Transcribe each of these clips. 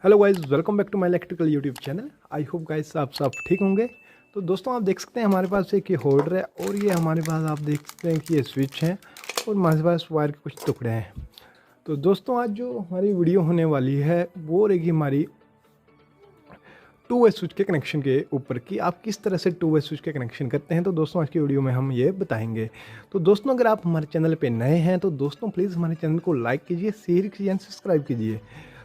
Hello guys, welcome back to my electrical YouTube channel. I hope guys आप सब ठीक होंगे। तो दोस्तों आप देख सकते हैं हमारे पास एक ये होल्डर है और ये हमारे पास आप देख सकते हैं कि ये स्विच है और हमारे पास वायर के कुछ टुकड़े हैं। तो दोस्तों आज जो हमारी वीडियो होने वाली है वो रहेगी हमारी टू वे स्विच के कनेक्शन के ऊपर कि आप किस तरह से टू वे स्विच के कनेक्शन करते हैं। तो दोस्तों आज की वीडियो में हम ये बताएंगे। तो दोस्तों अगर आप हमारे चैनल पे नए हैं तो दोस्तों प्लीज़ हमारे चैनल को लाइक कीजिए, शेयर कीजिए एंड सब्सक्राइब कीजिए।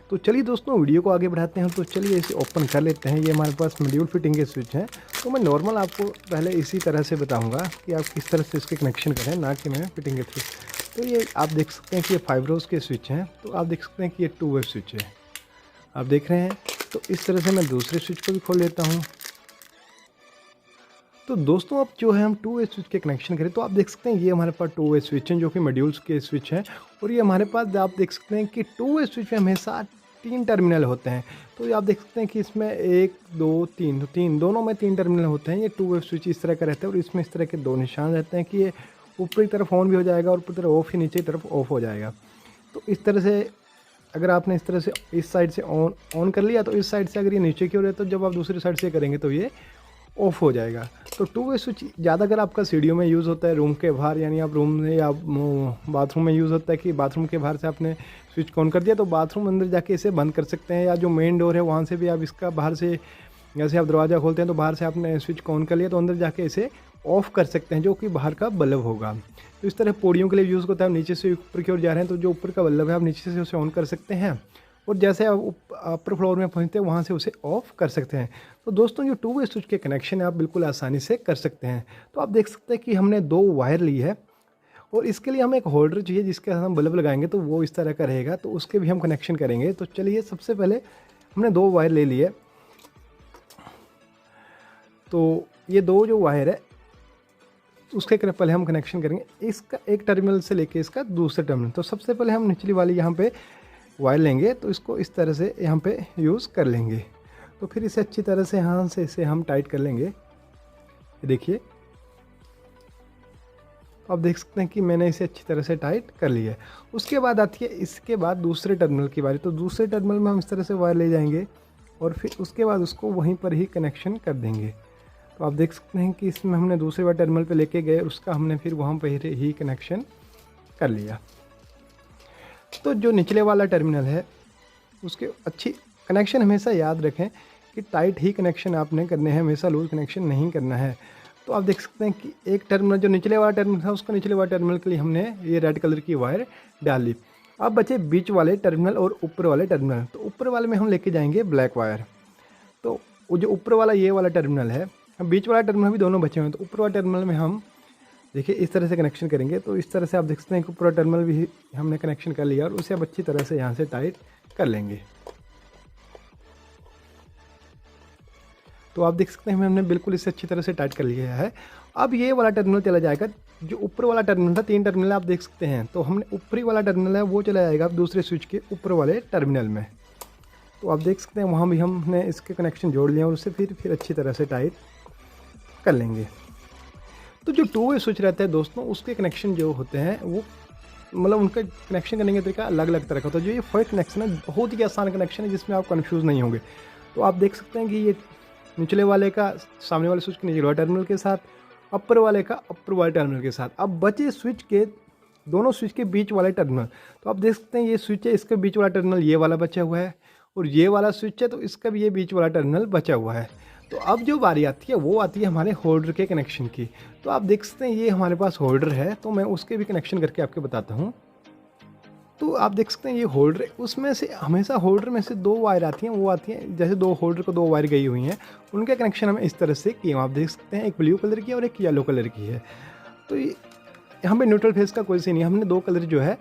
तो चलिए दोस्तों वीडियो को आगे बढ़ाते हैं। तो चलिए इसे ओपन कर लेते हैं। ये हमारे पास मॉड्यूल फिटिंग के स्विच हैं। तो मैं नॉर्मल आपको पहले इसी तरह से बताऊँगा कि आप किस तरह से इसके कनेक्शन करें, ना कि मैं फिटिंग के थ्रू। तो ये आप देख सकते हैं कि ये 5 रोज़ के स्विच हैं। तो आप देख सकते हैं कि ये 2 वे स्विच है, आप देख रहे हैं। तो इस तरह से मैं दूसरे स्विच को भी खोल लेता हूँ। तो दोस्तों अब जो है हम टू वे स्विच के कनेक्शन करें तो आप देख सकते हैं ये हमारे पास टू वे स्विच हैं जो कि मॉड्यूल्स के स्विच हैं। और ये हमारे पास आप देख सकते हैं कि टू वे स्विच में हमेशा 3 टर्मिनल होते हैं। तो ये आप देख सकते हैं कि इसमें 1 2 3 तो 3 दोनों में 3 टर्मिनल होते हैं। ये टू वे स्विच इस तरह का रहता है और इसमें इस तरह के 2 निशान रहते हैं कि ये ऊपरी तरफ ऑन भी हो जाएगा और ऊपरी तरफ ऑफ, ही नीचे की तरफ ऑफ हो जाएगा। तो इस तरह से अगर आपने इस तरह से इस साइड से ऑन कर लिया तो इस साइड से अगर ये नीचे की ओर है तो जब आप दूसरी साइड से करेंगे तो ये ऑफ हो जाएगा। तो टू वे स्विच ज़्यादातर आपका सीढ़ियों में यूज़ होता है, रूम के बाहर, यानी आप रूम में या बाथरूम में यूज़ होता है कि बाथरूम के बाहर से आपने स्विच ऑन कर दिया तो बाथरूम अंदर जाके इसे बंद कर सकते हैं, या जो मेन डोर है वहाँ से भी आप इसका बाहर से, जैसे आप दरवाज़ा खोलते हैं तो बाहर से आपने स्विच ऑन कर लिया तो अंदर जाके इसे ऑफ़ कर सकते हैं, जो कि बाहर का बल्ब होगा। तो इस तरह पौड़ियों के लिए यूज़ होता है। नीचे से ऊपर की ओर जा रहे हैं तो जो ऊपर का बल्ब है आप नीचे से उसे ऑन कर सकते हैं और जैसे आप अपर फ्लोर में पहुंचते हैं वहाँ से उसे ऑफ़ कर सकते हैं। तो दोस्तों जो टू वे स्विच के कनेक्शन है आप बिल्कुल आसानी से कर सकते हैं। तो आप देख सकते हैं कि हमने 2 वायर ली है और इसके लिए हमें एक होल्डर चाहिए जिसके साथ हम बल्ब लगाएंगे तो वो इस तरह का रहेगा। तो उसके भी हम कनेक्शन करेंगे। तो चलिए सबसे पहले हमने 2 वायर ले लिए। तो ये 2 जो वायर है उसके पहले हम कनेक्शन करेंगे इसका एक टर्मिनल से लेके इसका दूसरे टर्मिनल। तो सबसे पहले हम निचली वाली यहाँ पे वायर लेंगे तो इसको इस तरह से यहाँ पे यूज़ कर लेंगे। तो फिर इसे अच्छी तरह से यहाँ से इसे हम टाइट कर लेंगे। देखिए आप देख सकते हैं कि मैंने इसे अच्छी तरह से टाइट कर लिया है। उसके बाद आती है इसके बाद दूसरे टर्मिनल की बारी। तो दूसरे टर्मिनल में हम इस तरह से वायर ले जाएंगे और फिर उसके बाद उसको वहीं पर ही कनेक्शन कर देंगे। तो आप देख सकते हैं कि इसमें हमने दूसरे वाले टर्मिनल पे लेके गए, उसका हमने फिर वहाँ पर ही कनेक्शन कर लिया। तो जो निचले वाला टर्मिनल है उसके अच्छी कनेक्शन हमेशा याद रखें कि टाइट ही कनेक्शन आपने करने हैं, हमेशा लूज कनेक्शन नहीं करना है। तो आप देख सकते हैं कि एक टर्मिनल जो निचले वाला टर्मिनल था उसका निचले वाले टर्मिनल के लिए हमने ये रेड कलर की वायर डाल ली। अब बचे बीच वाले टर्मिनल और ऊपर वाले टर्मिनल। तो ऊपर वाले में हम लेके जाएंगे ब्लैक वायर। तो वो जो ऊपर वाला ये वाला टर्मिनल है, बीच वाला टर्मिनल भी दोनों बचे हुए हैं। तो ऊपर वाले टर्मिनल में हम देखिए इस तरह से कनेक्शन करेंगे। तो इस तरह से आप देख सकते हैं कि पूरा टर्मिनल भी हमने कनेक्शन कर लिया और उसे अब अच्छी तरह से यहाँ से टाइट कर लेंगे। तो आप देख सकते हैं हमने बिल्कुल इसे अच्छी तरह से टाइट कर लिया है। अब ये वाला टर्मिनल चला जाएगा, जो ऊपर वाला टर्मिनल था, 3 टर्मिनल आप देख सकते हैं। तो हमने ऊपरी वाला टर्मिनल है वो चला जाएगा दूसरे स्विच के ऊपर वाले टर्मिनल में। तो आप देख सकते हैं वहाँ भी हमने इसके कनेक्शन जोड़ लिए और उसे फिर अच्छी तरह से टाइट कर लेंगे। तो जो टू वे स्विच रहता है दोस्तों उसके कनेक्शन जो होते हैं वो मतलब उनका कनेक्शन करने का तरीका अलग अलग तरह का होता है। जो ये फर्स्ट कनेक्शन है बहुत ही आसान कनेक्शन है जिसमें आप कंफ्यूज नहीं होंगे। तो आप देख सकते हैं कि ये निचले वाले का सामने वाले स्विच के निचले वाले टर्मिनल के साथ, अपर वाले का अपर वाले टर्मिनल के साथ। अब बचे स्विच के दोनों स्विच के बीच वाले टर्मिनल। तो आप देख सकते हैं ये स्विच है, इसके बीच वाला टर्मिनल ये वाला बचा हुआ है और ये वाला स्विच है तो इसका भी ये बीच वाला टर्मिनल बचा हुआ है। तो अब जो बारी आती है वो आती है हमारे होल्डर के कनेक्शन की। तो आप देख सकते हैं ये हमारे पास होल्डर है तो मैं उसके भी कनेक्शन करके आपको बताता हूँ। तो आप देख सकते हैं ये होल्डर है, उसमें से हमेशा होल्डर में से 2 वायर आती हैं। वो आती हैं जैसे 2 होल्डर को 2 वायर गई हुई हैं, उनके कनेक्शन हमें इस तरह से किए। आप देख सकते हैं एक ब्लू कलर की और एक येलो कलर की है। तो यहाँ पे न्यूट्रल फेस का कोई सीन नहीं, हमने 2 कलर जो है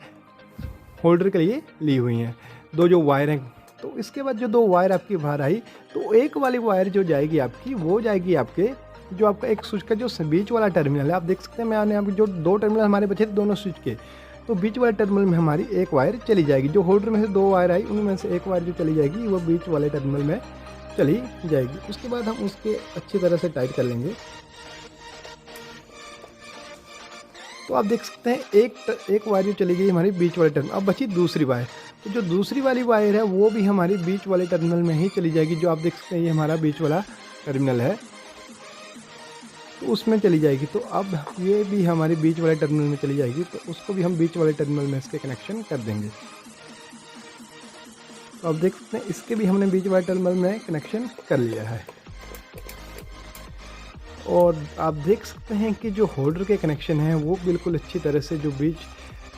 होल्डर के लिए ली हुई हैं, 2 जो वायर हैं। तो इसके बाद जो 2 वायर आपकी बाहर आई तो एक वाली वायर जो जाएगी आपकी वो जाएगी आपके जो आपका एक स्विच का जो बीच वाला टर्मिनल है। आप देख सकते हैं मैंने आपके जो 2 टर्मिनल हमारे बचे थे दोनों स्विच के, तो बीच वाले टर्मिनल में हमारी एक वायर चली जाएगी। जो होल्डर में से 2 वायर आई उनमें से एक वायर जो चली जाएगी वो बीच वाले टर्मिनल में चली जाएगी। उसके बाद हम उसके अच्छी तरह से टाइट कर लेंगे। तो आप देख सकते हैं एक वायर जो चली गई हमारी बीच वाले टर्मिनल। अब बची दूसरी वायर। तो जो दूसरी वाली वायर है वो भी हमारी बीच वाले टर्मिनल में ही चली जाएगी। जो आप देख सकते हैं ये हमारा बीच वाला टर्मिनल है, तो उसमें चली जाएगी। तो अब ये भी हमारी बीच वाले टर्मिनल में चली जाएगी, तो उसको भी हम बीच वाले टर्मिनल में इसके कनेक्शन कर देंगे। तो आप देख सकते हैं इसके भी हमने बीच वाले टर्मिनल में कनेक्शन कर लिया है। और आप देख सकते हैं कि जो होल्डर के कनेक्शन हैं वो बिल्कुल अच्छी तरह से जो बीच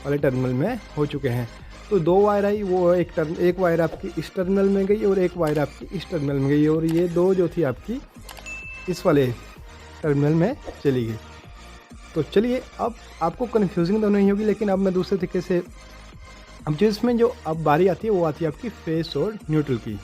वाले टर्मिनल में हो चुके हैं। तो दो वायर आई, वो एक वायर आपकी इस टर्मिनल में गई और एक वायर आपकी इस टर्मिनल में गई, और ये दो जो थी आपकी इस वाले टर्मिनल में चली गई। तो चलिए अब आपको कन्फ्यूजिंग तो नहीं होगी, लेकिन अब मैं दूसरे तरीके से, अब जिसमें जो अब बारी आती है वो आती है आपकी फेस और न्यूट्रल की।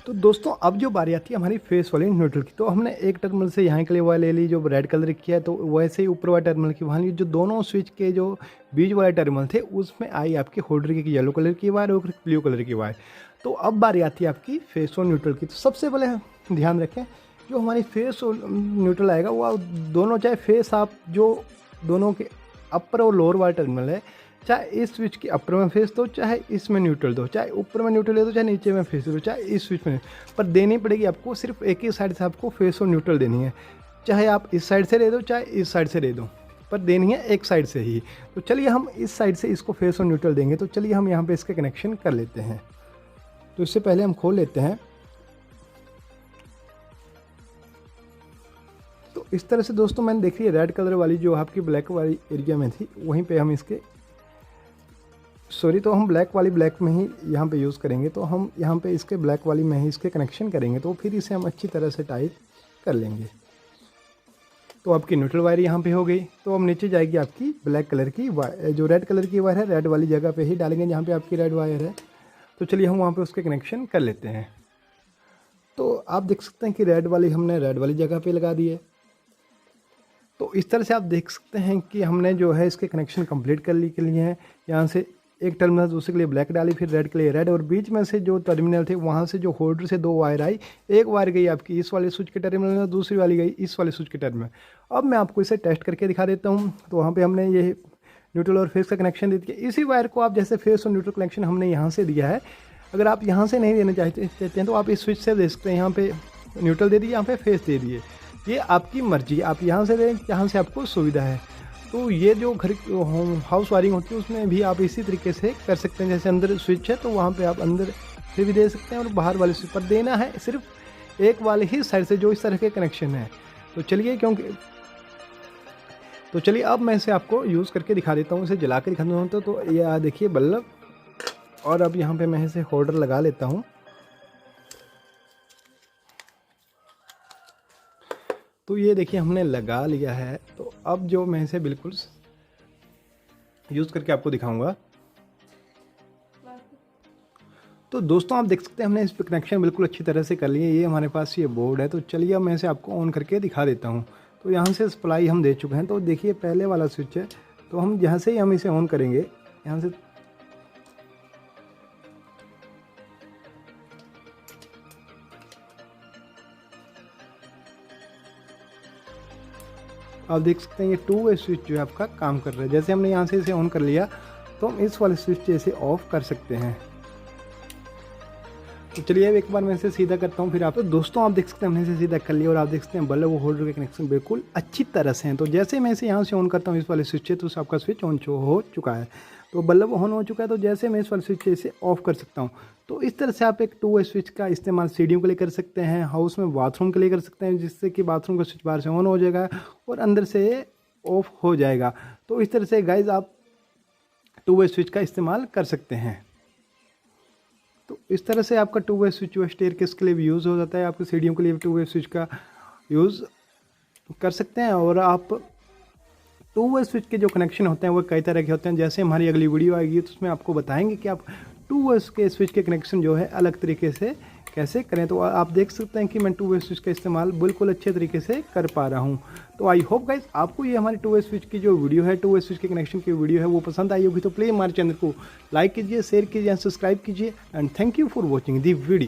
तो दोस्तों अब जो बारी आती है हमारी फेस वाली न्यूट्रल की, तो हमने एक टर्मिनल से यहाँ के लिए वायर ले ली जो रेड कलर की है, तो वैसे ही ऊपर वाले टर्मिनल की वहाँ जो दोनों स्विच के जो बीच वाले टर्मिनल थे उसमें आई आपकी होल्डर की येलो कलर की वायर और ब्लू कलर की वायर। तो अब बारी आती है आपकी फेस और न्यूट्रल की। तो सबसे पहले ध्यान रखें जो हमारी फेस और न्यूट्रल आएगा वो दोनों, चाहे फेस आप जो दोनों के अपर और लोअर वाले टर्मिनल है, चाहे इस स्विच के अपर में फेस दो, चाहे इसमें न्यूट्रल दो, चाहे ऊपर में न्यूट्रल दो, चाहे नीचे में फेस दो, चाहे इस स्विच में, पर देनी पड़ेगी आपको सिर्फ एक ही साइड से आपको फेस और न्यूट्रल देनी है। चाहे आप इस साइड से दे दो, चाहे इस साइड से दे दो, पर देनी है एक साइड से ही। तो चलिए हम इस साइड से इसको फेस और न्यूट्रल देंगे। तो चलिए हम यहाँ पर इसके कनेक्शन कर लेते हैं। तो इससे पहले हम खोल लेते हैं। तो इस तरह से दोस्तों मैंने देखी है रेड कलर वाली जो आपकी ब्लैक वाली एरिया में थी, वहीं पे हम इसके तो हम ब्लैक वाली ब्लैक में ही यहाँ पे यूज़ करेंगे। तो हम यहाँ पे इसके ब्लैक वाली में ही इसके कनेक्शन करेंगे, तो फिर इसे हम अच्छी तरह से टाइट कर लेंगे। तो आपकी न्यूट्रल वायर यहाँ पे हो गई। तो अब नीचे जाएगी आपकी ब्लैक कलर की वायर, जो रेड कलर की वायर है रेड वाली जगह पे ही डालेंगे जहाँ पे आपकी रेड वायर है। तो चलिए हम वहाँ पे उसके कनेक्शन कर लेते हैं। तो आप देख सकते हैं कि रेड वाली हमने रेड वाली जगह पे लगा दी है। तो इस तरह से आप देख सकते हैं कि हमने जो है इसके कनेक्शन कंप्लीट कर लिए हैं। यहाँ से एक टर्मिनल दूसरे के लिए ब्लैक डाली, फिर रेड के लिए रेड, और बीच में से जो टर्मिनल थे वहाँ से जो होल्डर से दो वायर आई, एक वायर गई आपकी इस वाले स्विच के टर्मिनल में, दूसरी वाली गई इस वाले स्विच के टर्मिनल में। अब मैं आपको इसे टेस्ट करके दिखा देता हूँ। तो वहाँ पे हमने ये न्यूट्रल और फेस का कनेक्शन दे दिया। इसी वायर को आप जैसे फेस और न्यूट्रल कनेक्शन हमने यहाँ से दिया है, अगर आप यहाँ से नहीं देना चाहते हैं तो आप इस स्विच से दे सकते हैं। यहाँ पे न्यूट्रल दे दिए, यहाँ पे फेस दे दिए, ये आपकी मर्जी, आप यहाँ से दें जहाँ से आपको सुविधा है। तो ये जो घर हाउस वायरिंग होती है उसमें भी आप इसी तरीके से कर सकते हैं। जैसे अंदर स्विच है तो वहाँ पे आप अंदर से भी दे सकते हैं, और बाहर वाले स्विच पर देना है सिर्फ एक वाले ही साइड से जो इस तरह के कनेक्शन है। तो चलिए अब मैं इसे आपको यूज़ करके दिखा देता हूँ, इसे जला के दिखा दूँ। तो ये देखिए बल्ब, और अब यहाँ पे मैं इसे होल्डर लगा लेता हूँ। तो ये देखिए हमने लगा लिया है। तो अब जो मैं इसे बिल्कुल यूज़ करके आपको दिखाऊंगा। तो दोस्तों आप देख सकते हैं हमने इस पर कनेक्शन बिल्कुल अच्छी तरह से कर लिए। ये हमारे पास ये बोर्ड है। तो चलिए अब मैं इसे आपको ऑन करके दिखा देता हूँ। तो यहाँ से सप्लाई हम दे चुके हैं। तो देखिए पहले वाला स्विच है, तो हम यहाँ से ही हम इसे ऑन करेंगे। यहाँ से आप देख सकते हैं ये 2 वे स्विच जो है आपका काम कर रहा है। जैसे हमने यहाँ से इसे ऑन कर लिया तो हम इस वाले स्विच जैसे ऑफ कर सकते हैं। तो चलिए अब एक बार मैं इसे सीधा करता हूँ फिर आप। तो दोस्तों आप देख सकते हैं हमने इसे सीधा कर लिया, और आप देख सकते हैं बल्ब होल्डर के कनेक्शन बिल्कुल अच्छी तरह से हैं। तो जैसे मैं इसे यहाँ से ऑन करता हूँ इस वाले स्विच से, तो आपका स्विच ऑन हो चुका है। तो बल्ब ऑन हो चुका है। तो जैसे मैं इस वाले स्विच से इसे ऑफ कर सकता हूँ। तो इस तरह से आप एक 2 वे स्विच का इस्तेमाल सीढ़ियों के लिए कर सकते हैं, हाउस में बाथरूम के लिए कर सकते हैं, जिससे कि बाथरूम का स्विच बाहर से ऑन हो जाएगा और अंदर से ऑफ हो जाएगा। तो इस तरह से गाइज आप 2 वे स्विच का इस्तेमाल कर सकते हैं। तो इस तरह से आपका 2 वे स्विच जो स्टेयरकेस के लिए भी यूज़ हो जाता है, आपकी सीढ़ियों के लिए 2 वे स्विच का यूज़ कर सकते हैं। और आप 2 वे स्विच के जो कनेक्शन होते हैं वो कई तरह के होते हैं। जैसे हमारी अगली वीडियो आएगी तो उसमें आपको बताएंगे कि आप 2 वे के स्विच के कनेक्शन जो है अलग तरीके से कैसे करें। तो आप देख सकते हैं कि मैं 2 वे स्विच का इस्तेमाल बिल्कुल अच्छे तरीके से कर पा रहा हूं। तो आई होप गाइज आपको ये हमारी 2 वे स्विच की जो वीडियो है, 2 वे स्विच के कनेक्शन की वीडियो है वो पसंद आई होगी। तो प्लीज़ हमारे चैनल को लाइक कीजिए, शेयर कीजिए, सब्सक्राइब कीजिए, and thank you for watching the video.